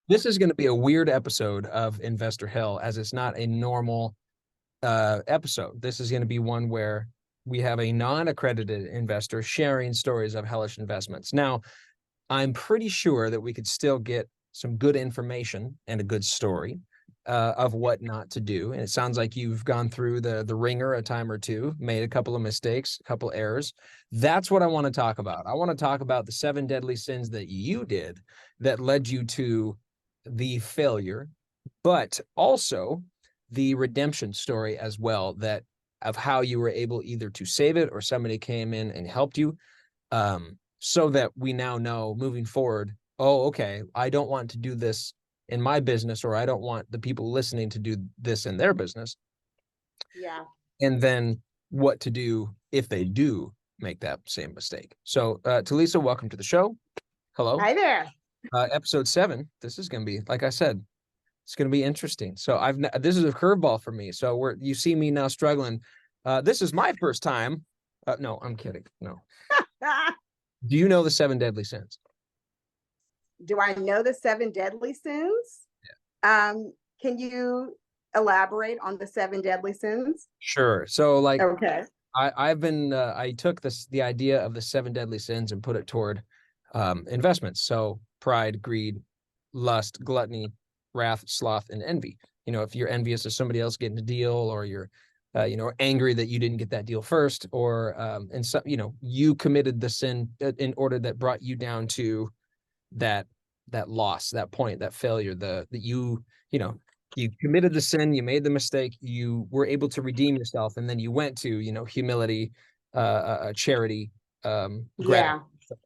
This is going to be a weird episode of Investor Hell, as it's not a normal episode. This is going to be one where we have a non-accredited investor sharing stories of hellish investments. Now, I'm pretty sure that we could still get some good information and a good story of what not to do. And it sounds like you've gone through the ringer a time or two, made a couple of mistakes, a couple errors. That's what I want to talk about. I want to talk about the 7 deadly sins that you did that led you to the failure, but also the redemption story as well, that of how you were able either to save it or somebody came in and helped you, so that we now know moving forward, oh, okay, I don't want to do this in my business, or I don't want the people listening to do this in their business. Yeah. And then what to do if they do make that same mistake. So TiLisa, welcome to the show. Hello. Hi there. Episode 7. This is going to be, like I said, it's going to be interesting. So this is a curveball for me. So you see me now struggling. This is my first time. No, I'm kidding. No. Do you know the 7 deadly sins? Do I know the 7 deadly sins? Yeah. Can you elaborate on the 7 deadly sins? Sure. So okay. I took the idea of the 7 deadly sins and put it toward investments. So pride, greed, lust, gluttony, wrath, sloth, and envy. If you're envious of somebody else getting a deal, or you're angry that you didn't get that deal first, or and so you committed the sin in order that brought you down to that loss, that point, that failure, that you committed the sin, you made the mistake, you were able to redeem yourself, and then you went to humility, charity, yeah,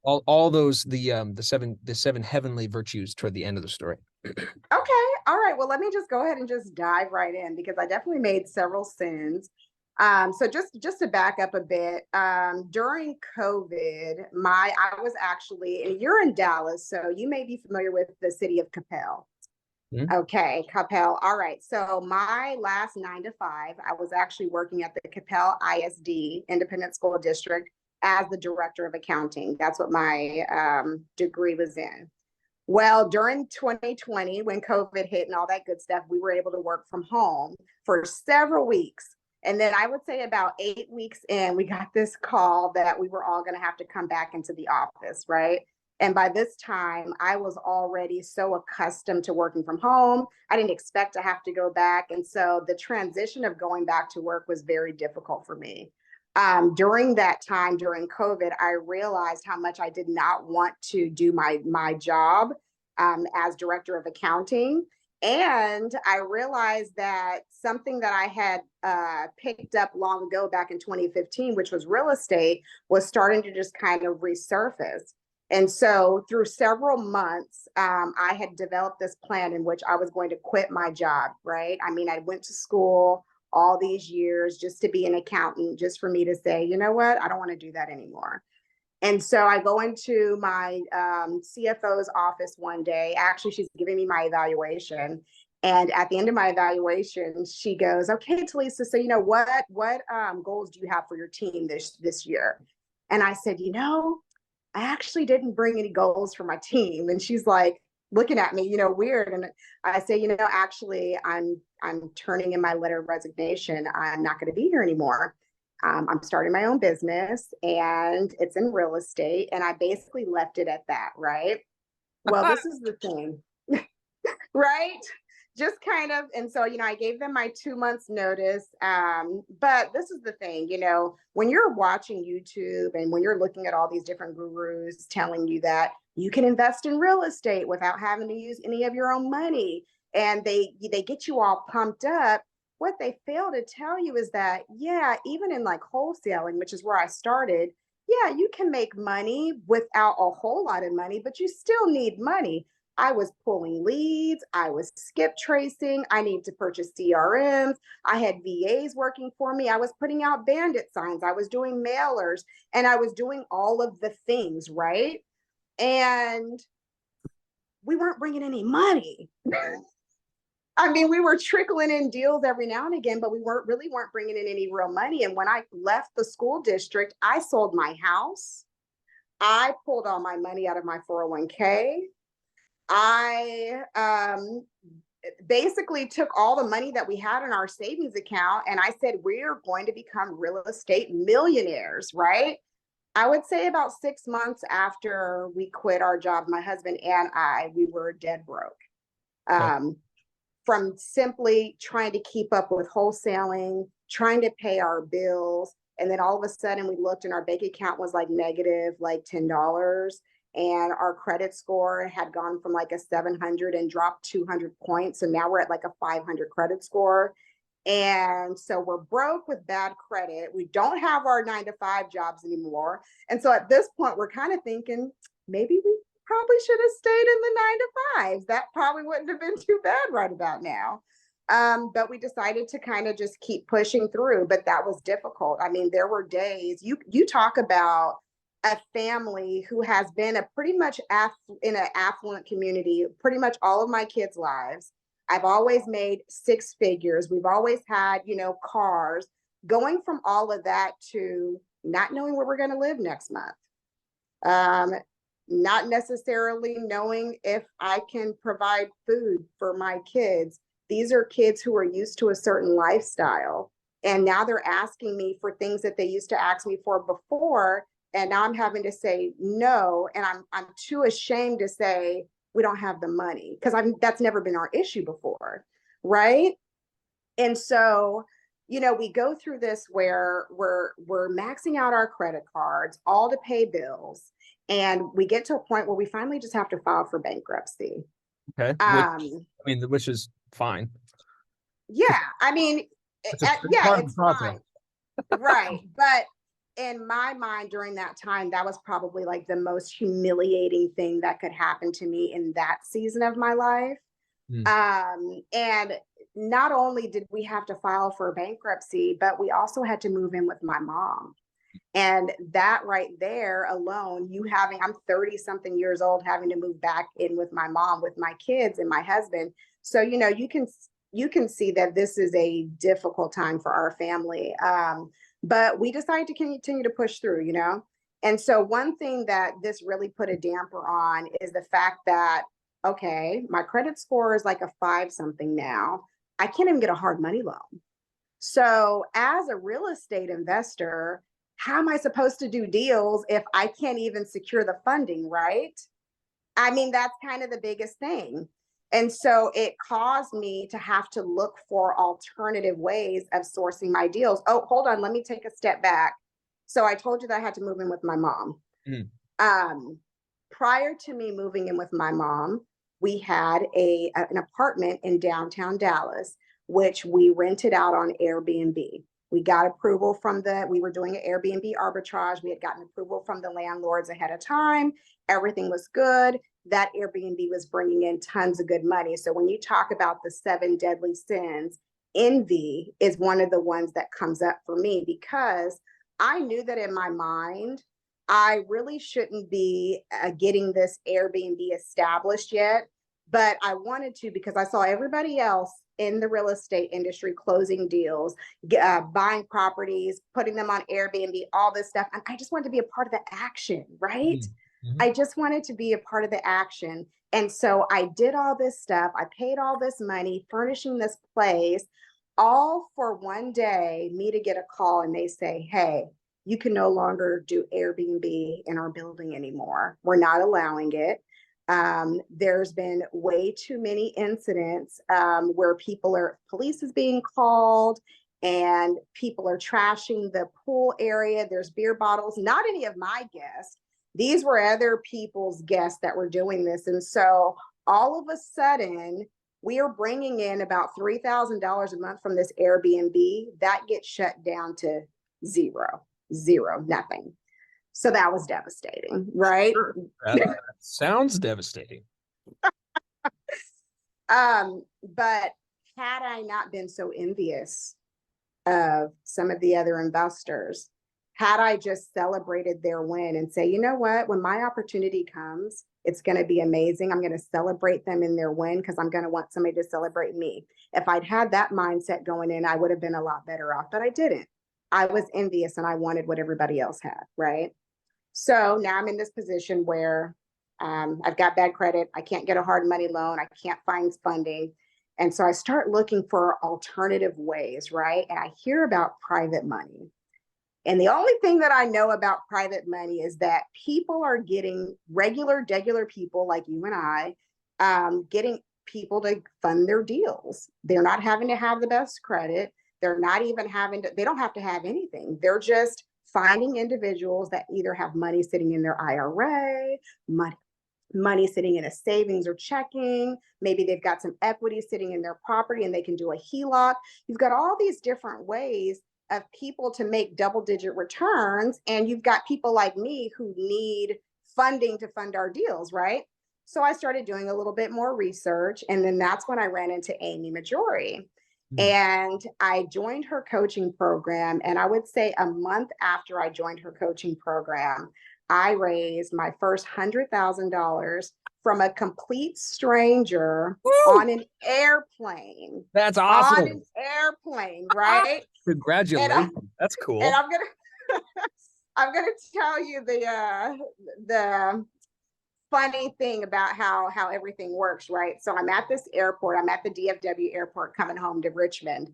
all those the 7 heavenly virtues toward the end of the story. Okay. All right. Well, let me just go ahead and just dive right in, because I definitely made several sins. So just to back up a bit, during COVID, I was actually, and you're in Dallas, so you may be familiar with the city of Capel. Mm-hmm. Okay, Capel. All right. So my last 9 to 5, I was actually working at the Capel ISD, Independent School District, as the director of accounting. That's what my degree was in. Well, during 2020, when COVID hit and all that good stuff, we were able to work from home for several weeks. And then I would say about 8 weeks in, we got this call that we were all going to have to come back into the office, right? And by this time, I was already so accustomed to working from home. I didn't expect to have to go back. And so the transition of going back to work was very difficult for me. During that time, during COVID, I realized how much I did not want to do my job as director of accounting. And I realized that something that I had picked up long ago back in 2015, which was real estate, was starting to just kind of resurface. And so through several months, I had developed this plan in which I was going to quit my job, right? I mean, I went to school all these years just to be an accountant, just for me to say, you know what, I don't want to do that anymore. And so I go into my CFO's office one day. Actually, she's giving me my evaluation. And at the end of my evaluation, she goes, okay, TiLisa, so what goals do you have for your team this year? And I said, I actually didn't bring any goals for my team. And she's like, looking at me, weird. And I say, actually, I'm turning in my letter of resignation. I'm not going to be here anymore. I'm starting my own business, and it's in real estate. And I basically left it at that, right? Well, this is the thing, right? Just kind of, and so, I gave them my 2 months notice. But this is the thing, when you're watching YouTube and when you're looking at all these different gurus telling you that you can invest in real estate without having to use any of your own money, and they get you all pumped up, what they fail to tell you is that, yeah, even in like wholesaling, which is where I started, yeah, you can make money without a whole lot of money, but you still need money. I was pulling leads. I was skip tracing. I needed to purchase CRMs. I had VAs working for me. I was putting out bandit signs. I was doing mailers, and I was doing all of the things, right? And we weren't bringing any money. I mean, we were trickling in deals every now and again, but we weren't bringing in any real money. And when I left the school district, I sold my house. I pulled all my money out of my 401k. I basically took all the money that we had in our savings account and I said, we're going to become real estate millionaires, right? I would say about 6 months after we quit our job, my husband and we were dead broke. Okay. From simply trying to keep up with wholesaling, trying to pay our bills. And then all of a sudden we looked and our bank account was like negative, like $10. And our credit score had gone from like a 700 and dropped 200 points. So now we're at like a 500 credit score. And so we're broke with bad credit. We don't have our 9 to 5 jobs anymore. And so at this point, we're kind of thinking maybe we probably should have stayed in the 9 to 5s. That probably wouldn't have been too bad right about now. But we decided to kind of just keep pushing through. But that was difficult. I mean, there were days you talk about a family who has been a pretty much in an affluent community pretty much all of my kids' lives. I've always made 6 figures. We've always had, cars. Going from all of that to not knowing where we're going to live next month. Not necessarily knowing if I can provide food for my kids. These are kids who are used to a certain lifestyle. And now they're asking me for things that they used to ask me for before. And now I'm having to say no. And I'm too ashamed to say, we don't have the money, because that's never been our issue before. Right. And so, we go through this where we're maxing out our credit cards, all to pay bills. And we get to a point where we finally just have to file for bankruptcy. Okay. Which is fine. Yeah. I mean, It's a part of the it's process. fine. Right. But in my mind during that time, that was probably like the most humiliating thing that could happen to me in that season of my life. And not only did we have to file for bankruptcy, but we also had to move in with my mom. And that right there alone, I'm 30 something years old, having to move back in with my mom, with my kids and my husband. So, you can see that this is a difficult time for our family. But we decided to continue to push through, And so one thing that this really put a damper on is the fact that, okay, my credit score is like a 5 something now. I can't even get a hard money loan. So as a real estate investor, how am I supposed to do deals if I can't even secure the funding, right? I mean, that's kind of the biggest thing. And so it caused me to have to look for alternative ways of sourcing my deals. Oh, hold on. Let me take a step back. So I told you that I had to move in with my mom. Prior to me moving in with my mom, we had an apartment in downtown Dallas, which we rented out on Airbnb. We got approval we were doing an Airbnb arbitrage. We had gotten approval from the landlords ahead of time. Everything was good. That Airbnb was bringing in tons of good money. So when you talk about the 7 deadly sins, envy is one of the ones that comes up for me, because I knew that in my mind, I really shouldn't be getting this Airbnb established yet, but I wanted to because I saw everybody else in the real estate industry closing deals, buying properties, putting them on Airbnb, all this stuff. And I just wanted to be a part of the action, right? I just wanted to be a part of the action. And so I did all this stuff. I paid all this money, furnishing this place, all for one day, me to get a call and they say, hey, you can no longer do Airbnb in our building anymore. We're not allowing it. There's been way too many incidents where police is being called and people are trashing the pool area. There's beer bottles, not any of my guests. These were other people's guests that were doing this. And so all of a sudden, we are bringing in about $3,000 a month from this Airbnb. That gets shut down to zero, nothing. So that was devastating, right? Sure. That sounds devastating. But had I not been so envious of some of the other investors, had I just celebrated their win and say, you know what, when my opportunity comes, It's going to be amazing. I'm going to celebrate them in their win because I'm going to want somebody to celebrate me. If I'd had that mindset going in, I would have been a lot better off, but I didn't. I was envious and I wanted what everybody else had, right? So now I'm in this position where I've got bad credit. I can't get a hard money loan. I can't find funding. And so I start looking for alternative ways, right? And I hear about private money. And the only thing that I know about private money is that people are getting regular people like you and I, getting people to fund their deals. They're not having to have the best credit. They're not even having to, they don't have to have anything. They're just finding individuals that either have money sitting in their IRA, money sitting in a savings or checking. Maybe they've got some equity sitting in their property and they can do a HELOC. You've got all these different ways of people to make double-digit returns. And you've got people like me who need funding to fund our deals, right? So I started doing a little bit more research. And then that's when I ran into Amy Majori. And I joined her coaching program. And I would say a month after I joined her coaching program, I raised my first $100,000 from a complete stranger. Woo! On an airplane. That's awesome. On an airplane, right? Congratulations. That's cool. And I'm gonna tell you the funny thing about how everything works, right? So I'm at this airport. I'm at the DFW airport coming home to Richmond.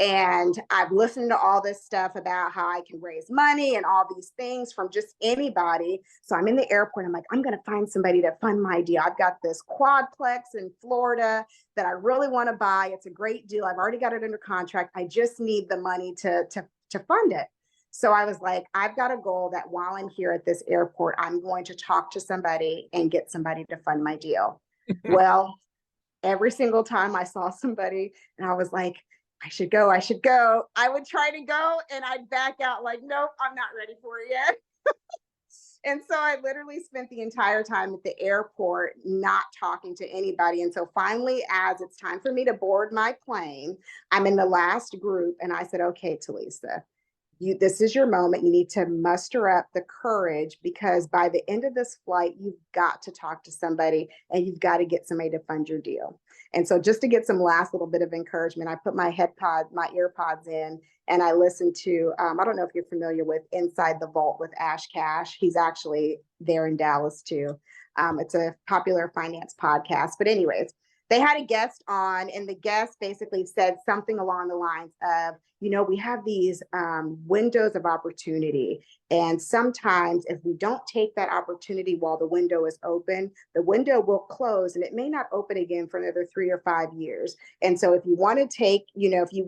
And I've listened to all this stuff about how I can raise money and all these things from just anybody. So I'm in the airport. I'm like, I'm going to find somebody to fund my deal. I've got this quadplex in Florida that I really want to buy. It's a great deal. I've already got it under contract. I just need the money to fund it. So I was like, I've got a goal that while I'm here at this airport, I'm going to talk to somebody and get somebody to fund my deal. Well, every single time I saw somebody and I was like, I should go. I would try to go and I'd back out like, nope, I'm not ready for it yet. And so I literally spent the entire time at the airport not talking to anybody. And so finally, as it's time for me to board my plane, I'm in the last group and I said, okay, TiLisa, this is your moment. You need to muster up the courage because by the end of this flight, you've got to talk to somebody and you've got to get somebody to fund your deal. And so just to get some last little bit of encouragement, I put my earpods in and I listened to, I don't know if you're familiar with Inside the Vault with Ash Cash. He's actually there in Dallas too. It's a popular finance podcast, but anyways, they had a guest on and the guest basically said something along the lines of, we have these windows of opportunity. And sometimes if we don't take that opportunity while the window is open, the window will close and it may not open again for another 3 or 5 years. And so if you want to take, if you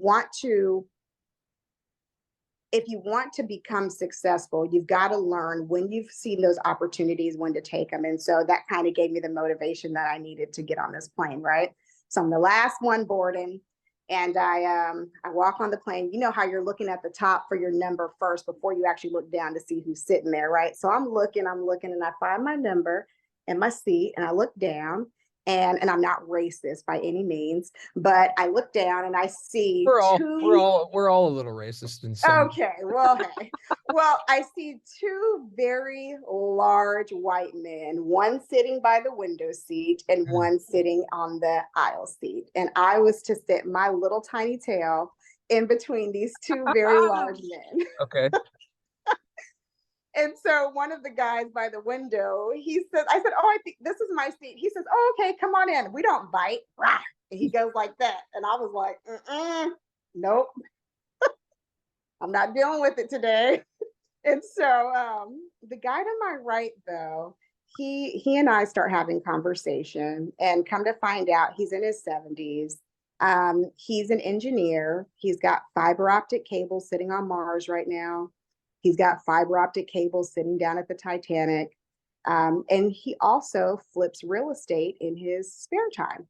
want to become successful, you've got to learn when you've seen those opportunities, when to take them. And so that kind of gave me the motivation that I needed to get on this plane, right? So I'm the last one boarding. And I walk on the plane. You know how you're looking at the top for your number first before you actually look down to see who's sitting there, right? So I'm looking, and I find my number and my seat, and I look down, and I'm not racist by any means, but I look down and I see we're all a little racist in some. Okay, well, hey. Well, I see two very large white men, one sitting by the window seat and one sitting on the aisle seat. And I was to sit my little tiny tail in between these two very large men. Okay. And so one of the guys by the window, I said, oh, I think this is my seat. He says, oh, okay, come on in. We don't bite. And he goes like that. And I was like, nope. I'm not dealing with it today. And so the guy to my right, though, he and I start having conversation and come to find out he's in his 70s. He's an engineer. He's got fiber optic cables sitting on Mars right now. He's got fiber optic cables sitting down at the Titanic. And he also flips real estate in his spare time.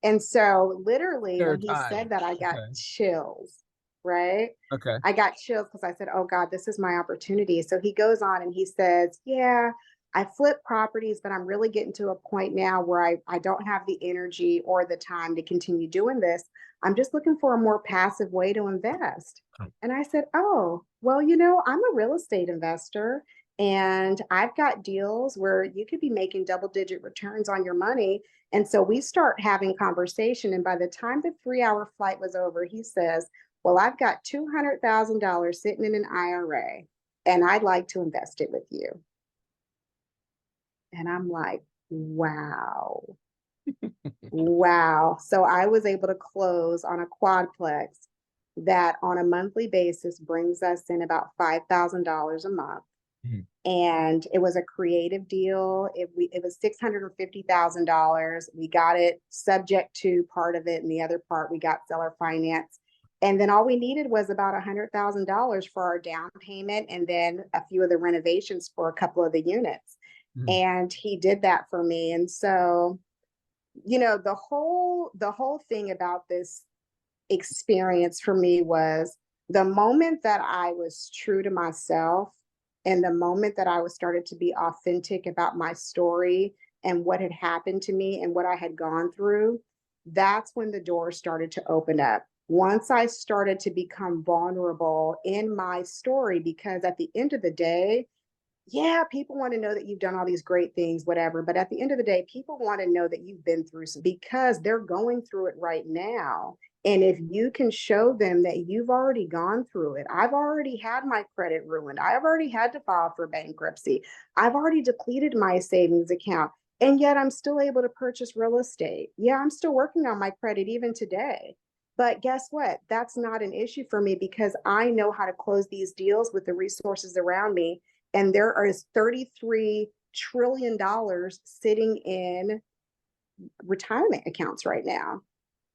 And so literally when he said that, I got chills, right? Okay. I got chills because I said, oh God, this is my opportunity. So he goes on and he says, yeah, I flip properties, but I'm really getting to a point now where I don't have the energy or the time to continue doing this. I'm just looking for a more passive way to invest. And I said, oh, well, I'm a real estate investor And I've got deals where you could be making double-digit returns on your money. And so we start having conversation. And by the time the 3-hour flight was over, he says, well, I've got $200,000 sitting in an IRA, and I'd like to invest it with you. And I'm like, wow. Wow. So I was able to close on a quadplex that on a monthly basis brings us in about $5,000 a month. Mhm. And it was a creative deal. It was $650,000. We got it subject to part of it, and the other part we got seller finance. And then all we needed was about $100,000 for our down payment, and then a few of the renovations for a couple of the units. Mhm. And he did that for me. And so, the whole thing about this experience for me was the moment that I was true to myself, and the moment that I was started to be authentic about my story and what had happened to me and what I had gone through. That's when the doors started to open up. Once I started to become vulnerable in my story, because at the end of the day, yeah, people want to know that you've done all these great things, whatever. But at the end of the day, people want to know that you've been through some, because they're going through it right now. And if you can show them that you've already gone through it, I've already had my credit ruined. I've already had to file for bankruptcy. I've already depleted my savings account. And yet I'm still able to purchase real estate. Yeah, I'm still working on my credit even today. But guess what? That's not an issue for me, because I know how to close these deals with the resources around me, and there is $33 trillion sitting in retirement accounts right now.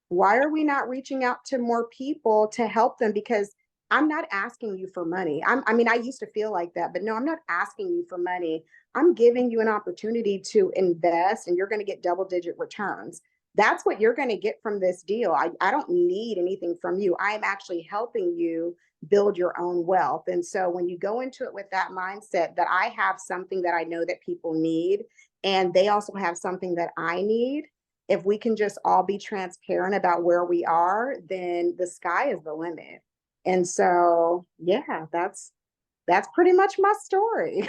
Why are we not reaching out to more people to help them? Because I'm not asking you for money. I mean, I used to feel like that, but no, I'm not asking you for money. I'm giving you an opportunity to invest, and you're going to get double-digit returns. That's what you're going to get from this deal. I don't need anything from you. I'm actually helping you build your own wealth. And so when you go into it with that mindset that I have something that I know that people need, and they also have something that I need, if we can just all be transparent about where we are, then the sky is the limit. And so, yeah, that's pretty much my story.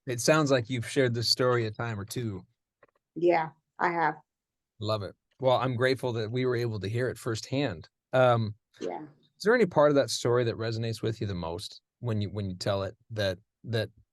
It sounds like you've shared this story a time or two. Yeah, I have. Love it. Well, I'm grateful that we were able to hear it firsthand. Yeah. Is there any part of that story that resonates with you the most when you tell it, that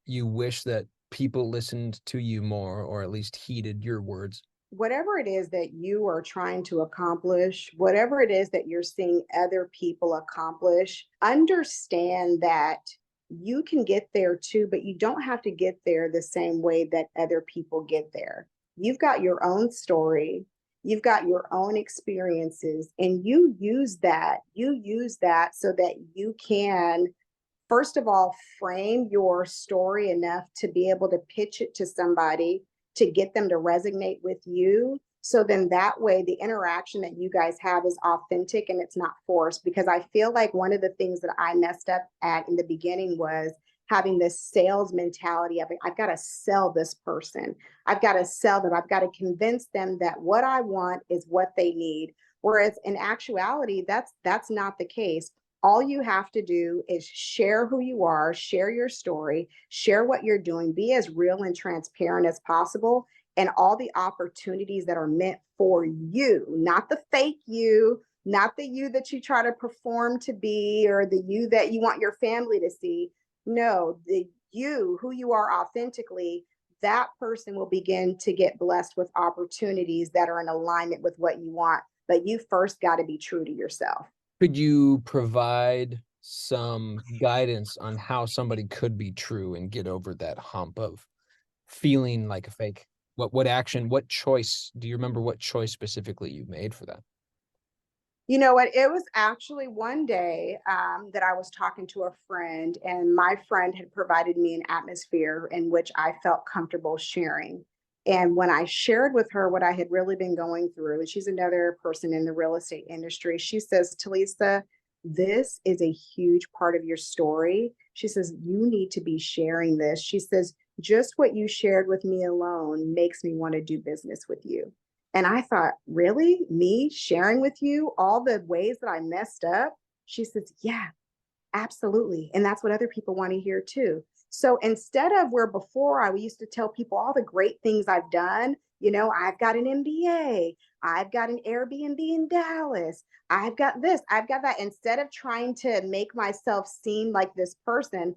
you wish that people listened to you more, or at least heeded your words? Whatever it is that you are trying to accomplish, whatever it is that you're seeing other people accomplish, understand that you can get there too, but you don't have to get there the same way that other people get there. You've got your own story, you've got your own experiences, and you use that. You use that so that you can, first of all, frame your story enough to be able to pitch it to somebody to get them to resonate with you. So then that way, the interaction that you guys have is authentic and it's not forced. Because I feel like one of the things that I messed up at in the beginning was having this sales mentality of, I've got to sell this person. I've got to sell them. I've got to convince them that what I want is what they need. Whereas in actuality, that's not the case. All you have to do is share who you are, share your story, share what you're doing, be as real and transparent as possible, and all the opportunities that are meant for you, not the fake you, not the you that you try to perform to be, or the you that you want your family to see. No, the you, who you are authentically, that person will begin to get blessed with opportunities that are in alignment with what you want. But you first got to be true to yourself. Could you provide some guidance on how somebody could be true and get over that hump of feeling like a fake? What action, what choice? Do you remember what choice specifically you made for that? You know what? It was actually one day that I was talking to a friend, and my friend had provided me an atmosphere in which I felt comfortable sharing. And when I shared with her what I had really been going through, and she's another person in the real estate industry, she says, TiLisa, this is a huge part of your story. She says, you need to be sharing this. She says, just what you shared with me alone makes me want to do business with you. And I thought, really? Me sharing with you all the ways that I messed up? She says, yeah, absolutely. And that's what other people want to hear too. So instead of where before I used to tell people all the great things I've done, I've got an MBA, I've got an Airbnb in Dallas, I've got this, I've got that. Instead of trying to make myself seem like this person,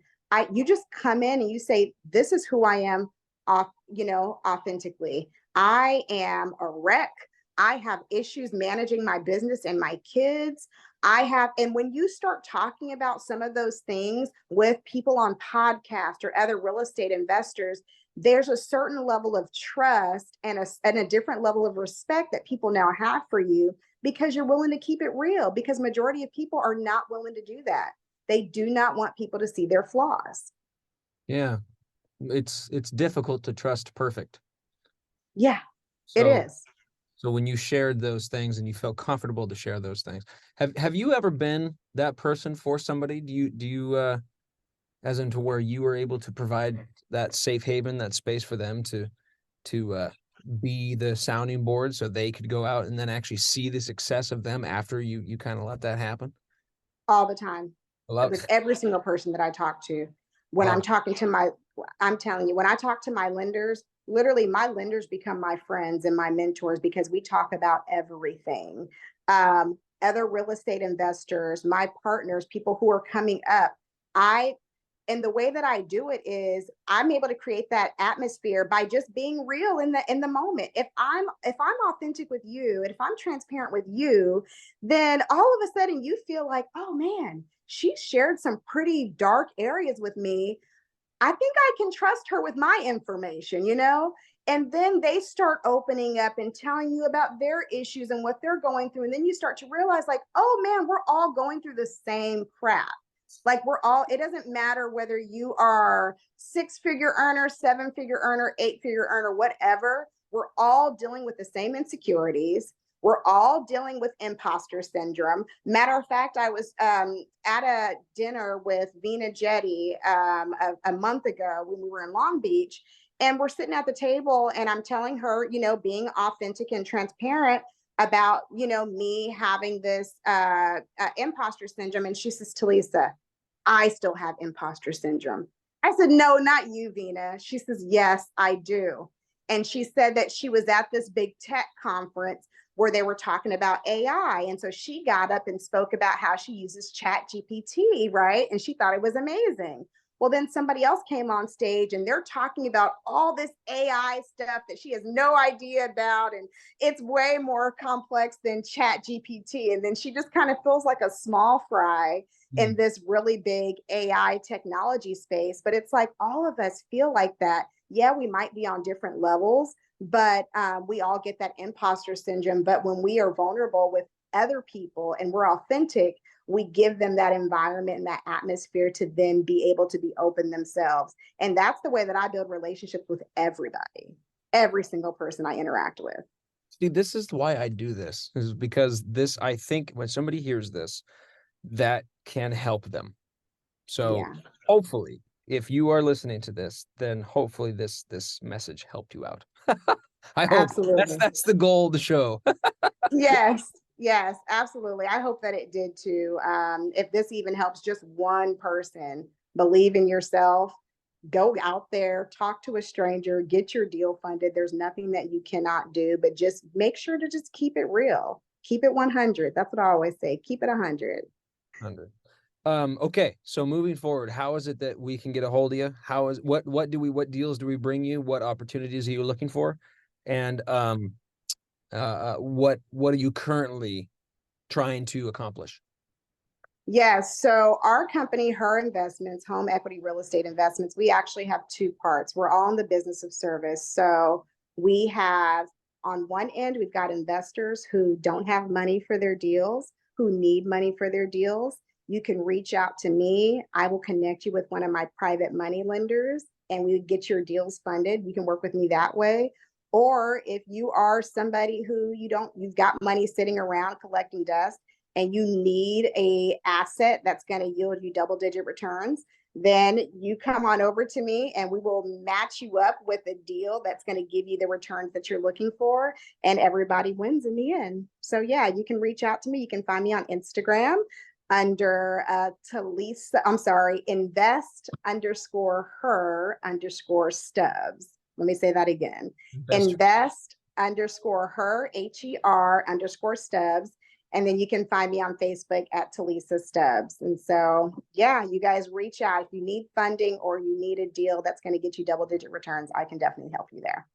you just come in and you say, this is who I am authentically. I am a wreck. I have issues managing my business and my kids. And when you start talking about some of those things with people on podcasts or other real estate investors, there's a certain level of trust and a different level of respect that people now have for you because you're willing to keep it real, because majority of people are not willing to do that. They do not want people to see their flaws. Yeah. It's difficult to trust perfect. Yeah, it So is. so when you shared those things and you felt comfortable to share those things, have you ever been that person for somebody? Do you as into where you were able to provide that safe haven, that space for them to be the sounding board so they could go out and then actually see the success of them after you kind of let that happen? All the time I love with every single person that I talk to. When love I'm it. talking to I'm telling you, when I talk to my lenders, literally my lenders become my friends and my mentors because we talk about everything. Other real estate investors, my partners, people who are coming up. I and the way that I do it is I'm able to create that atmosphere by just being real in the moment. If I'm authentic with you and if I'm transparent with you, then all of a sudden you feel like, oh man, she shared some pretty dark areas with me. I think I can trust her with my information. And then they start opening up and telling you about their issues and what they're going through. And then you start to realize, like, oh man, we're all going through the same crap. Like, it doesn't matter whether you are 6-figure earner, 7-figure earner, 8-figure earner, whatever. We're all dealing with the same insecurities. We're all dealing with imposter syndrome. Matter of fact, I was at a dinner with Vina Jetty a month ago when we were in Long Beach, and we're sitting at the table, and I'm telling her, being authentic and transparent about, me having this imposter syndrome. And she says, TiLisa, I still have imposter syndrome. I said, no, not you, Vina. She says, yes, I do. And she said that she was at this big tech conference where they were talking about AI. And so she got up and spoke about how she uses Chat GPT, right? And she thought it was amazing. Well, then somebody else came on stage and they're talking about all this AI stuff that she has no idea about. And it's way more complex than Chat GPT. And then she just kind of feels like a small fry in this really big AI technology space. But it's like all of us feel like that. Yeah, we might be on different levels, but we all get that imposter syndrome. But when we are vulnerable with other people and we're authentic, we give them that environment and that atmosphere to then be able to be open themselves. And that's the way that I build relationships with everybody, every single person I interact with. See, this is why I do this, is because this, I think when somebody hears this, that can help them. So Yeah, hopefully, if you are listening to this, then hopefully this message helped you out. I hope absolutely. that's the goal of the show. Yes, yes, absolutely. I hope that it did too. If this even helps just one person believe in yourself, go out there, talk to a stranger, get your deal funded. There's nothing that you cannot do, but just make sure to just keep it real. Keep it 100. That's what I always say. Keep it 100. 100. Okay, so moving forward, how is it that we can get a hold of you? What deals do we bring you? What opportunities are you looking for? And what are you currently trying to accomplish? Yes. So our company, Her Investments, Home Equity Real Estate Investments, we actually have two parts. We're all in the business of service. So we have on one end, we've got investors who don't have money for their deals, who need money for their deals. You can reach out to me. I will connect you with one of my private money lenders and we get your deals funded. You can work with me that way. Or if you are somebody who you've got money sitting around collecting dust, and you need a asset that's going to yield you double-digit returns, then you come on over to me and we will match you up with a deal that's going to give you the returns that you're looking for, and everybody wins in the end. So yeah, you can reach out to me. You can find me on Instagram. under TiLisa. I'm sorry, invest_her_Stubbs. Let me say that again. Investor. Invest_her_Stubbs. And then you can find me on Facebook at TiLisa Stubbs. And so, yeah, you guys reach out if you need funding or you need a deal that's going to get you double-digit returns. I can definitely help you there.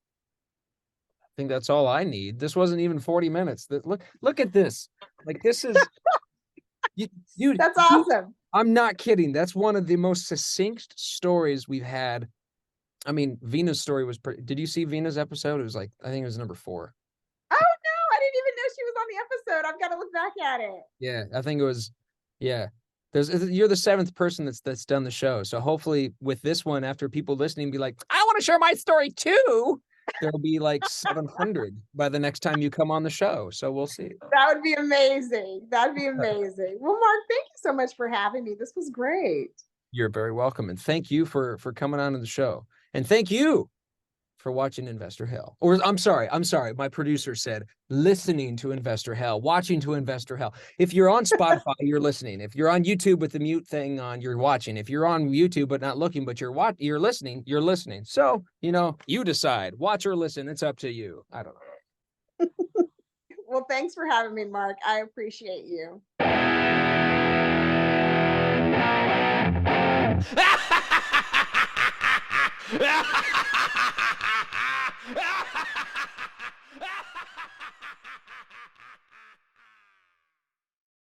I think that's all I need. This wasn't even 40 minutes. Look at this. Like this is you, That's awesome. I'm not kidding. That's one of the most succinct stories we've had. I mean, Vina's story was pretty. Did you see Vina's episode? It was like, I think it was number 4. Oh no, I didn't even know she was on the episode. I've got to look back at it. Yeah, I think it was. Yeah, you're the 7th person that's done the show. So hopefully with this one, after people listening be like, I want to share my story too, there'll be like 700 by the next time you come on the show. So we'll see. That would be amazing. That'd be amazing. Well, Mark, thank you so much for having me. This was great. You're very welcome, and thank you for coming on to the show, and thank you for watching Investor Hell. Or I'm sorry. My producer said listening to Investor Hell, watching to Investor Hell. If you're on Spotify, you're listening. If you're on YouTube with the mute thing on, you're watching. If you're on YouTube but not looking, but you're listening, you're listening. So, you decide. Watch or listen. It's up to you. I don't know. Well, thanks for having me, Mark. I appreciate you.